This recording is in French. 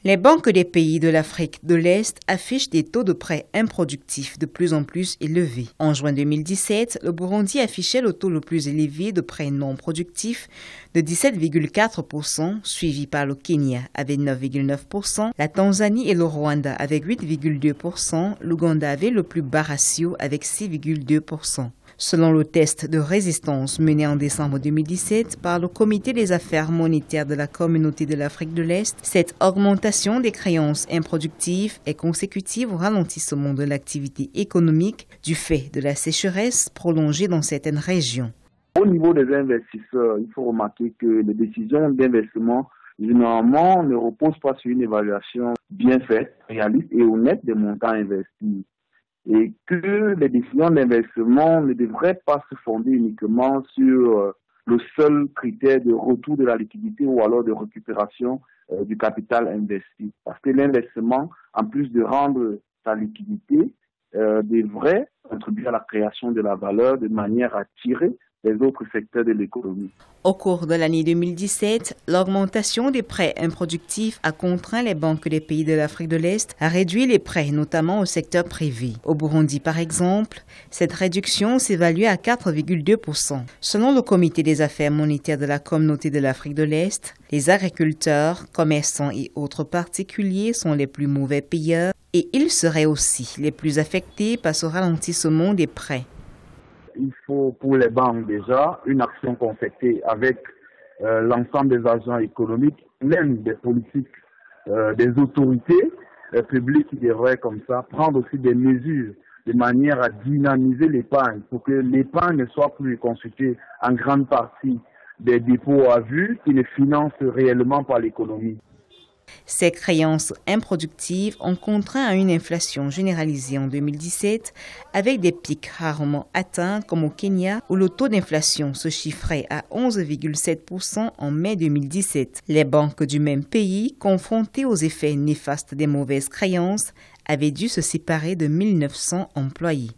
Les banques des pays de l'Afrique de l'Est affichent des taux de prêts improductifs de plus en plus élevés. En juin 2017, le Burundi affichait le taux le plus élevé de prêts non productifs de 17,4%, suivi par le Kenya avec 9,9%, la Tanzanie et le Rwanda avec 8,2%, l'Ouganda avait le plus bas ratio avec 6,2%. Selon le test de résistance mené en décembre 2017 par le Comité des affaires monétaires de la Communauté de l'Afrique de l'Est, cette augmentation des créances improductives est consécutive au ralentissement de l'activité économique du fait de la sécheresse prolongée dans certaines régions. Au niveau des investisseurs, il faut remarquer que les décisions d'investissement généralement ne reposent pas sur une évaluation bien faite, réaliste et honnête des montants investis. Et que les décisions d'investissement ne devraient pas se fonder uniquement sur le seul critère de retour de la liquidité ou alors de récupération du capital investi. Parce que l'investissement, en plus de rendre sa liquidité, devrait contribuer à la création de la valeur de manière à tirer les autres secteurs de l'économie. Au cours de l'année 2017, l'augmentation des prêts improductifs a contraint les banques des pays de l'Afrique de l'Est à réduire les prêts, notamment au secteur privé. Au Burundi, par exemple, cette réduction s'évalue à 4,2%. Selon le Comité des affaires monétaires de la Communauté de l'Afrique de l'Est, les agriculteurs, commerçants et autres particuliers sont les plus mauvais payeurs et ils seraient aussi les plus affectés par ce ralentissement des prêts. Il faut pour les banques déjà une action concertée avec l'ensemble des agents économiques, même des politiques, des autorités publiques qui devraient comme ça prendre aussi des mesures de manière à dynamiser l'épargne pour que l'épargne ne soit plus constituée en grande partie des dépôts à vue qui ne financent réellement pas l'économie. Ces créances improductives ont contraint à une inflation généralisée en 2017 avec des pics rarement atteints comme au Kenya où le taux d'inflation se chiffrait à 11,7% en mai 2017. Les banques du même pays, confrontées aux effets néfastes des mauvaises créances, avaient dû se séparer de 1900 employés.